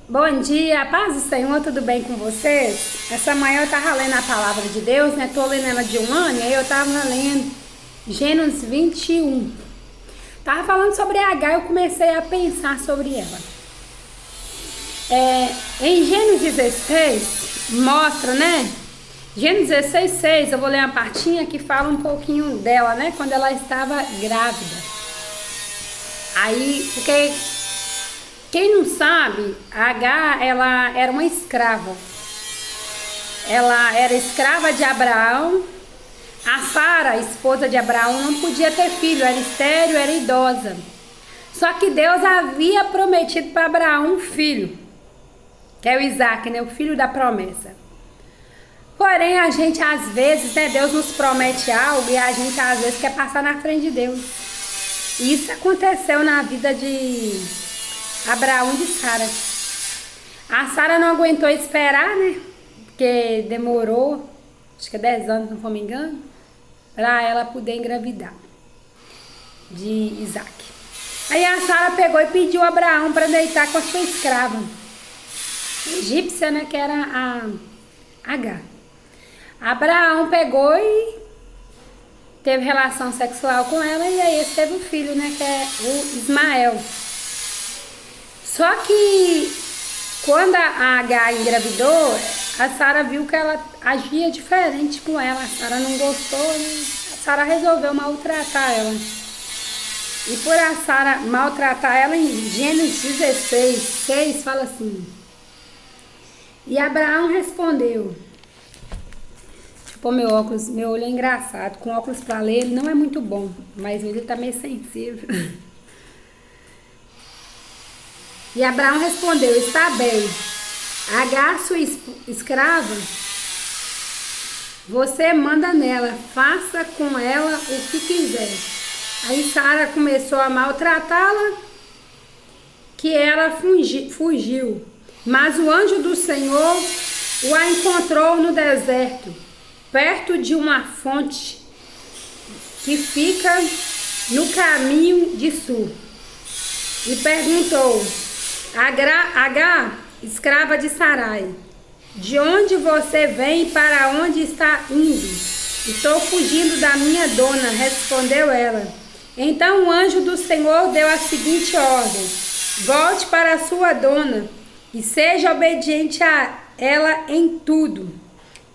Bom dia, paz do Senhor, tudo bem com vocês? Essa manhã eu tava lendo a palavra de Deus, né? Tô lendo ela de um ano e aí eu tava lendo Gênesis 21. Tava falando sobre Agar, eu comecei a pensar sobre ela. Em Gênesis 16, mostra, né? Gênesis 16, 6, eu vou ler uma partinha que fala um pouquinho dela, né? Quando ela estava grávida. Aí, porque quem não sabe, a Agar, ela era uma escrava. Ela era escrava de Abraão. A Sara, esposa de Abraão, não podia ter filho, era estéril, era idosa. Só que Deus havia prometido para Abraão um filho, que é o Isaac, né? O filho da promessa. Porém, a gente às vezes, né? Deus nos promete algo e a gente às vezes quer passar na frente de Deus. E isso aconteceu na vida de Abraão e de Sara. A Sara não aguentou esperar, né? Porque demorou, acho que 10 anos, não me engano, para ela poder engravidar de Isaac. Aí a Sara pegou e pediu a Abraão para deitar com a sua escrava egípcia, né? Que era a Agar. Abraão pegou e teve relação sexual com ela e aí ele teve um filho, né? Que é o Ismael. Só que quando a Agar engravidou, a Sara viu que ela agia diferente com ela. A Sara não gostou, né? A Sara resolveu maltratar ela. E por a Sara maltratar ela, em Gênesis 16, 6, fala assim: E Abraão respondeu. Deixa eu pôr meu óculos, meu olho é engraçado. Com óculos pra ler, ele não é muito bom, mas ele tá meio sensível. E Abraão respondeu: Está bem, Agar, sua escrava, você manda nela, faça com ela o que quiser. Aí Sara começou a maltratá-la, que ela fugiu. Mas o anjo do Senhor o encontrou no deserto, perto de uma fonte que fica no caminho de sul. E perguntou: Agar, escrava de Sarai, de onde você vem e para onde está indo? Estou fugindo da minha dona, respondeu ela. Então o anjo do Senhor deu a seguinte ordem: volte para a sua dona e seja obediente a ela em tudo.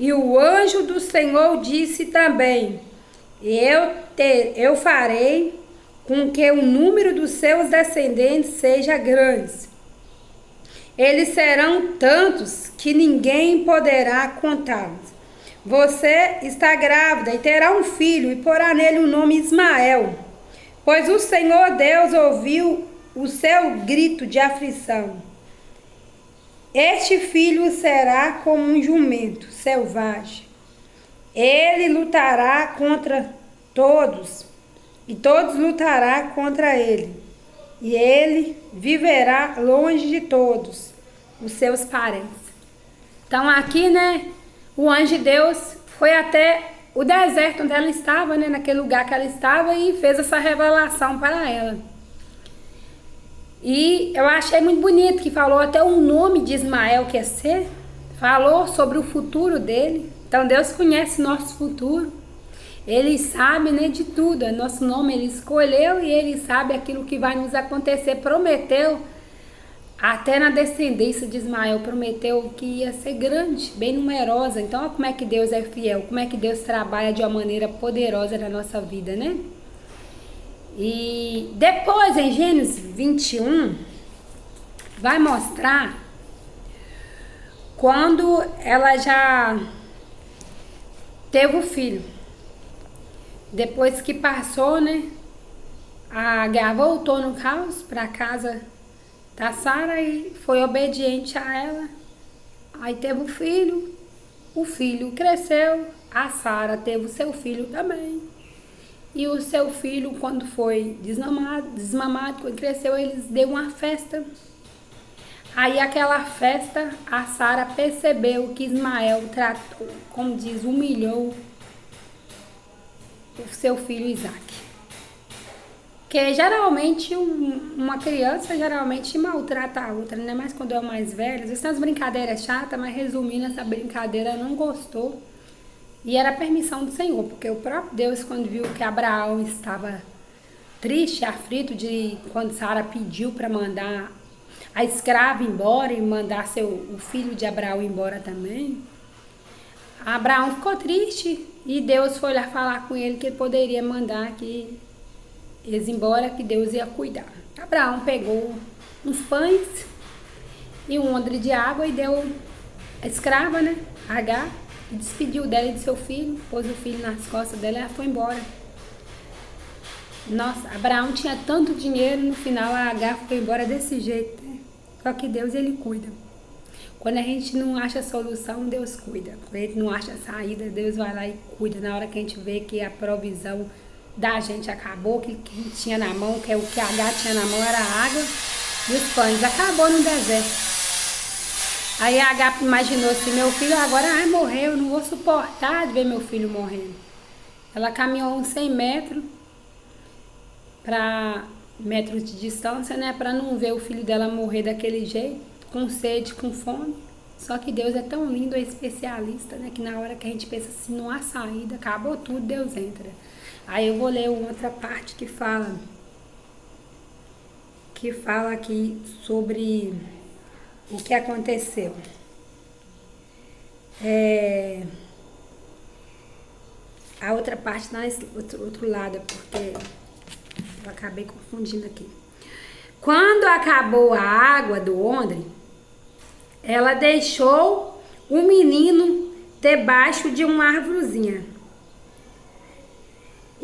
E o anjo do Senhor disse também: eu farei com que o número dos seus descendentes seja grande. Eles serão tantos que ninguém poderá contá-los. Você está grávida e terá um filho e porá nele o nome Ismael, pois o Senhor Deus ouviu o seu grito de aflição. Este filho será como um jumento selvagem. Ele lutará contra todos e todos lutarão contra ele. E ele viverá longe de todos os seus parentes. Então aqui, né, o anjo de Deus foi até o deserto onde ela estava, né, naquele lugar que ela estava e fez essa revelação para ela. E eu achei muito bonito que falou até o nome de Ismael que ia ser, falou sobre o futuro dele. Então Deus conhece nosso futuro. Ele sabe, né, de tudo, é nosso nome, ele escolheu e ele sabe aquilo que vai nos acontecer, prometeu, até na descendência de Ismael, prometeu que ia ser grande, bem numerosa. Então, olha como é que Deus é fiel, como é que Deus trabalha de uma maneira poderosa na nossa vida, né? E depois, em Gênesis 21, vai mostrar quando ela já teve o filho. Depois que passou, né, a Agar voltou no caos para casa da Sara e foi obediente a ela. Aí teve o filho cresceu, a Sara teve o seu filho também. E o seu filho, quando foi desmamado, quando cresceu, eles deu uma festa. Aí aquela festa, a Sara percebeu que Ismael tratou, como diz, humilhou o seu filho Isaac. Porque geralmente uma criança geralmente maltrata a outra, né? Mas quando é o mais velho, às vezes tem umas brincadeiras chatas, mas resumindo, essa brincadeira não gostou. E era a permissão do Senhor, porque o próprio Deus, quando viu que Abraão estava triste, aflito, de quando Sara pediu para mandar a escrava embora e mandar o filho de Abraão embora também, Abraão ficou triste e Deus foi lá falar com ele que ele poderia mandar que eles embora, que Deus ia cuidar. Abraão pegou uns pães e um odre de água e deu a escrava, né, Agar, e despediu dela e de seu filho, pôs o filho nas costas dela e ela foi embora. Nossa, Abraão tinha tanto dinheiro, no final a Agar foi embora desse jeito, né? Só que Deus, ele cuida. Quando a gente não acha solução, Deus cuida. Quando a gente não acha saída, Deus vai lá e cuida. Na hora que a gente vê que a provisão da gente acabou, que quem tinha na mão, que é o que a Agar tinha na mão era a água e os pães, acabou no deserto. Aí a Agar imaginou assim, meu filho agora morreu, eu não vou suportar de ver meu filho morrendo. Ela caminhou uns 100 metros de distância, né, para não ver o filho dela morrer daquele jeito, com sede, com fome. Só que Deus é tão lindo, é especialista, né, que na hora que a gente pensa assim, não há saída, acabou tudo, Deus entra. Aí eu vou ler outra parte que fala aqui sobre o que aconteceu. A outra parte está nesse outro lado, porque eu acabei confundindo aqui. Quando acabou a água do odre, ela deixou o menino debaixo de uma árvorezinha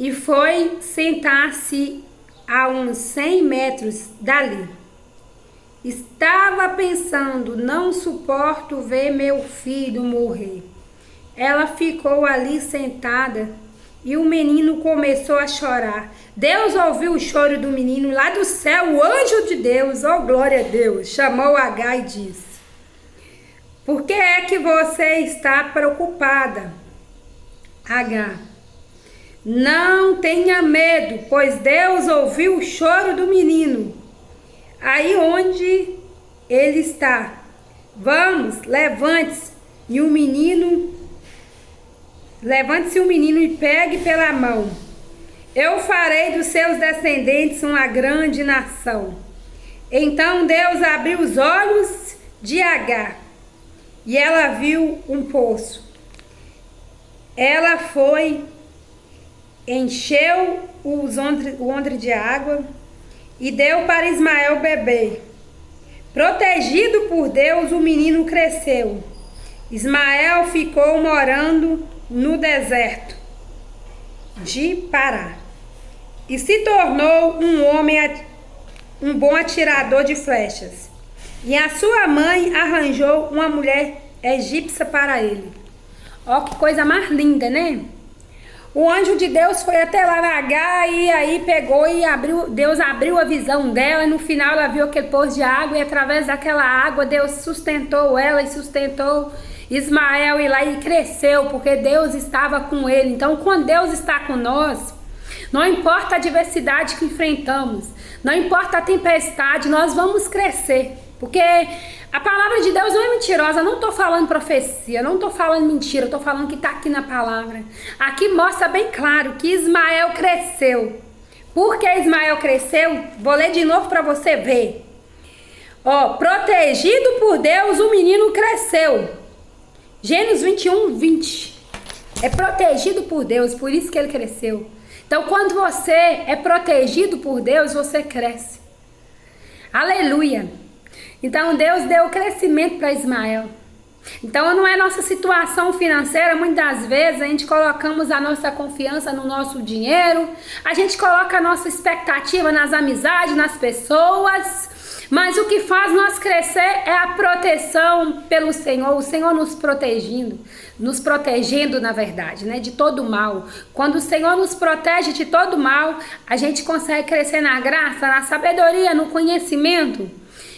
e foi sentar-se a uns 100 metros dali. Estava pensando, não suporto ver meu filho morrer. Ela ficou ali sentada e o menino começou a chorar. Deus ouviu o choro do menino. Lá do céu, o anjo de Deus, oh glória a Deus, chamou Agar e disse: por que é que você está preocupada, Agar? Não tenha medo, pois Deus ouviu o choro do menino. Aí onde ele está. Vamos, levante-se o menino e pegue pela mão. Eu farei dos seus descendentes uma grande nação. Então Deus abriu os olhos de Agar e ela viu um poço. Ela foi, encheu o odre de água e deu para Ismael beber. Protegido por Deus, o menino cresceu. Ismael ficou morando no deserto de Pará e se tornou um bom atirador de flechas. E a sua mãe arranjou uma mulher egípcia para ele. Ó, que coisa mais linda, né? O anjo de Deus foi até lá na Agar e aí pegou e Deus abriu a visão dela e no final ela viu aquele poço de água e através daquela água Deus sustentou ela e sustentou Ismael e lá e cresceu porque Deus estava com ele. Então quando Deus está com nós, não importa a adversidade que enfrentamos, não importa a tempestade, nós vamos crescer. Porque a palavra de Deus não é mentirosa, eu não estou falando profecia, não estou falando mentira, eu estou falando que está aqui na palavra. Aqui mostra bem claro que Ismael cresceu. Por que Ismael cresceu? Vou ler de novo para você ver. Ó, protegido por Deus, o menino cresceu. Gênesis 21:20. É protegido por Deus, por isso que ele cresceu. Então, quando você é protegido por Deus, você cresce. Aleluia! Então, Deus deu crescimento para Ismael. Então, não é nossa situação financeira, muitas vezes a gente colocamos a nossa confiança no nosso dinheiro, a gente coloca a nossa expectativa nas amizades, nas pessoas, mas o que faz nós crescer é a proteção pelo Senhor, o Senhor nos protegendo na verdade, né, de todo mal. Quando o Senhor nos protege de todo mal, a gente consegue crescer na graça, na sabedoria, no conhecimento.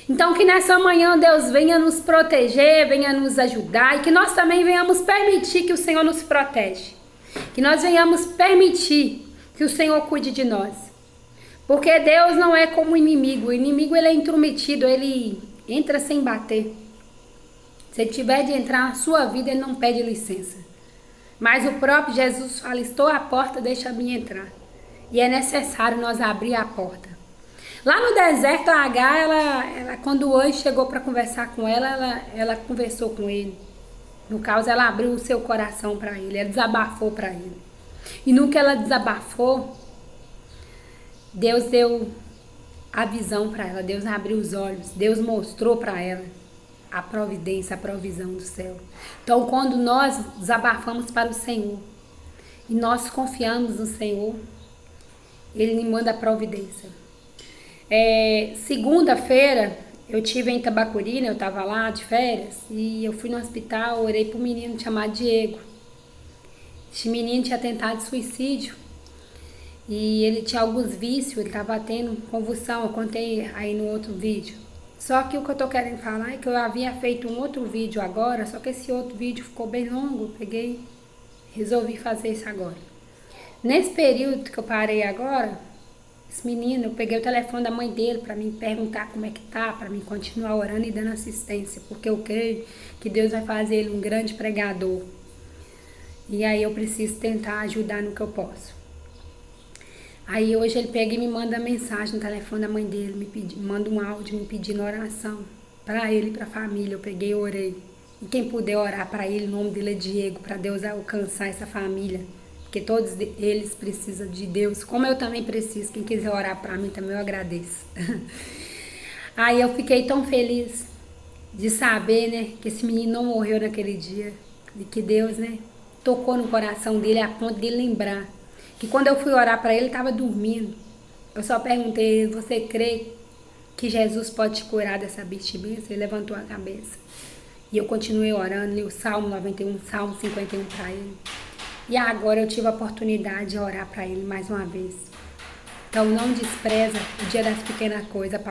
Então que nessa manhã Deus venha nos proteger, venha nos ajudar e que nós também venhamos permitir que o Senhor nos protege. Que nós venhamos permitir que o Senhor cuide de nós. Porque Deus não é como o inimigo. O inimigo, ele é intrometido, ele entra sem bater. Se ele tiver de entrar na sua vida, ele não pede licença. Mas o próprio Jesus fala, estou à porta, deixa-me entrar. E é necessário nós abrir a porta. Lá no deserto, a H, ela quando o anjo chegou para conversar com ela conversou com ele. No caso, ela abriu o seu coração para ele, ela desabafou para ele. E no que ela desabafou, Deus deu a visão para ela, Deus abriu os olhos, Deus mostrou para ela a providência, a provisão do céu. Então, quando nós desabafamos para o Senhor e nós confiamos no Senhor, Ele nos manda a providência. Segunda-feira, eu tive em Tabacuri, né? Eu estava lá de férias e eu fui no hospital, orei para um menino chamado Diego. Esse menino tinha tentado suicídio e ele tinha alguns vícios, ele estava tendo convulsão, eu contei aí no outro vídeo. Só que o que eu tô querendo falar é que eu havia feito um outro vídeo agora, só que esse outro vídeo ficou bem longo, resolvi fazer isso agora. Nesse período que eu parei agora, esse menino, eu peguei o telefone da mãe dele para me perguntar como é que tá, para mim continuar orando e dando assistência, porque eu creio que Deus vai fazer ele um grande pregador. E aí eu preciso tentar ajudar no que eu posso. Aí hoje ele pega e me manda mensagem no telefone da mãe dele, manda um áudio me pedindo oração para ele e para a família. Eu peguei e orei. E quem puder orar para ele, o nome dele é Diego, para Deus alcançar essa família. Porque todos eles precisam de Deus, como eu também preciso. Quem quiser orar para mim também eu agradeço. Aí eu fiquei tão feliz de saber, né, que esse menino não morreu naquele dia. E que Deus, né, tocou no coração dele a ponto de lembrar. Que quando eu fui orar para ele, ele estava dormindo. Eu só perguntei, você crê que Jesus pode te curar dessa abstinência? Ele levantou a cabeça. E eu continuei orando, li o Salmo 91, Salmo 51 para ele. E agora eu tive a oportunidade de orar para ele mais uma vez. Então não despreza o dia das pequenas coisas, a palavra